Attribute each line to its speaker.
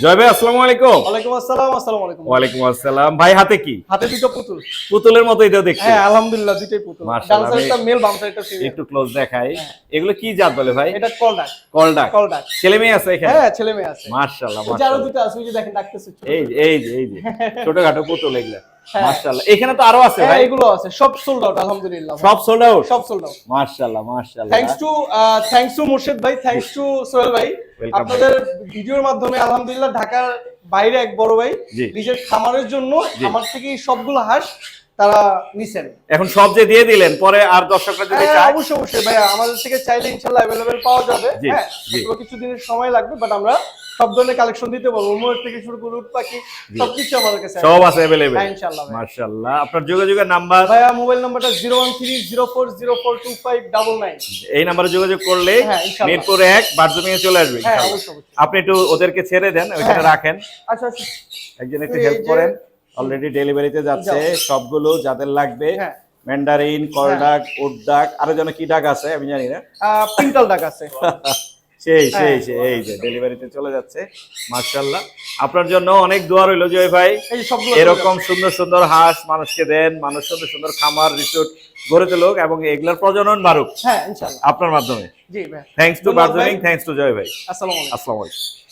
Speaker 1: জয় ভাই, আসসালামু আলাইকুম।
Speaker 2: ওয়ালাইকুম আসসালাম। আসসালামু আলাইকুম।
Speaker 1: ওয়ালাইকুম আসসালাম। ভাই হাতে কি?
Speaker 2: হাতে দুটো পুতুল।
Speaker 1: পুতুলের মতো এটাও দেখতে।
Speaker 2: হ্যাঁ, আলহামদুলিল্লাহ দুটোই পুতুল। ডান
Speaker 1: মাশাআল্লাহ।
Speaker 2: সাইডটা মেল, বাম সাইডটা ফিমেল।
Speaker 1: একটু ক্লোজ দেখাই।
Speaker 2: হ্যাঁ।
Speaker 1: এগুলো কি জাত বলে ভাই?
Speaker 2: এটা কলডাক।
Speaker 1: কলডাক।
Speaker 2: কলডাক।
Speaker 1: ছেলে মেয়ে আছে এখানে?
Speaker 2: হ্যাঁ, ছেলে মেয়ে আছে।
Speaker 1: মাশাআল্লাহ,
Speaker 2: এই যে আরো
Speaker 1: মাশাআল্লাহ।
Speaker 2: দুটো আছে, ওই যে দেখেন ডাকতেছে ছোট
Speaker 1: এই
Speaker 2: ছোট।
Speaker 1: যে এই যে ছোটখাটো পুতুল এগুলা।
Speaker 2: হ্যাঁ।
Speaker 1: মাশাআল্লাহ। এখানে তো আরো আছে
Speaker 2: হ্যাঁ,
Speaker 1: ভাই।
Speaker 2: এগুলো আছে। সব সোল্ড আউট আলহামদুলিল্লাহ।
Speaker 1: সব সোল্ড আউট?
Speaker 2: সব সোল্ড আউট।
Speaker 1: মাশাআল্লাহ, মাশাআল্লাহ।
Speaker 2: থ্যাঙ্কস টু মুর্শিদ ভাই, থ্যাঙ্কস টু সোহেল ভাই।
Speaker 1: Welcome.
Speaker 2: আপনাদের ভিডিওর মাধ্যমে আলহামদুলিল্লাহ ঢাকার বাইরে এক বড় ভাই
Speaker 1: জি।
Speaker 2: নিজের খামারের জন্য
Speaker 1: জি।
Speaker 2: আমার থেকে সবগুলো হাঁস তারা নিছেন।
Speaker 1: এখন সব যে দিয়ে দিলেন, পরে আর দর্শকরা যদি
Speaker 2: হ্যাঁ,
Speaker 1: চায়
Speaker 2: অবশ্যই অবশ্যই ভাইয়া, আমাদের থেকে চাইলে ইনশাআল্লাহ अवेलेबल পাওয়া যাবে।
Speaker 1: জি,
Speaker 2: হ্যাঁ,
Speaker 1: জি।
Speaker 2: তবে কিছু দিনের সময় লাগবে, বাট আমরা সব ধরনের কালেকশন দিতে পারবো। ময়ূর থেকে শুরু করে উট পাখি সবকিছু আমাদের কাছে
Speaker 1: সব আছে अवेलेबल।
Speaker 2: হ্যাঁ, ইনশাআল্লাহ ভাই।
Speaker 1: মাশাআল্লাহ। আপনার যোগাযোগের নাম্বার?
Speaker 2: ভাইয়া মোবাইল নাম্বারটা 01304042599।
Speaker 1: এই নাম্বারে যোগাযোগ করলে
Speaker 2: হ্যাঁ, ইনশাআল্লাহ।
Speaker 1: মিরপুর 1 বারজমিয়ে চলে আসবে
Speaker 2: হ্যাঁ,
Speaker 1: ইনশাআল্লাহ।
Speaker 2: অবশ্যই অবশ্যই।
Speaker 1: আপনি একটু ওদেরকে ছেড়ে দেন, ওইখানে
Speaker 2: হ্যাঁ।
Speaker 1: রাখেন।
Speaker 2: আচ্ছা আচ্ছা।
Speaker 1: একজন একটু
Speaker 2: এই
Speaker 1: হেল্প
Speaker 2: যে-
Speaker 1: করেন। অলরেডি ডেলিভারিতে যাচ্ছে
Speaker 2: যাও।
Speaker 1: সবগুলো যাদের লাগবে।
Speaker 2: হ্যাঁ।
Speaker 1: ম্যান্ডারিন, কলডাক, উডডাক, আরো যেন কি ডাক আছে আমি জানি না।
Speaker 2: পিঙ্কাল ডাক আছে।
Speaker 1: সেই সেই
Speaker 2: হ্যাঁ।
Speaker 1: সেই এই যে ডেলিভারিতে চলে যাচ্ছে। মাশাআল্লাহ। আপনার জন্য অনেক দোয়া রইল জয় ভাই।
Speaker 2: এই যে সবগুলো
Speaker 1: এরকম সুন্দর সুন্দর হাঁস মানুষকে দেন, মানুষ সুন্দর সুন্দর খামার রিসোর্ট গড়ে তুলুক এবং এগুলোর প্রজনন বাড়ুক
Speaker 2: হ্যাঁ, ইনশাআল্লাহ।
Speaker 1: আপনার মাধ্যমে।
Speaker 2: জি ভাই।
Speaker 1: থ্যাঙ্কস টু
Speaker 2: ধন্যবাদ ভাই।
Speaker 1: বার্জনিং, থ্যাঙ্কস টু জয় ভাই।
Speaker 2: আসসালামু আলাইকুম।
Speaker 1: আসসালামু আলাইকুম।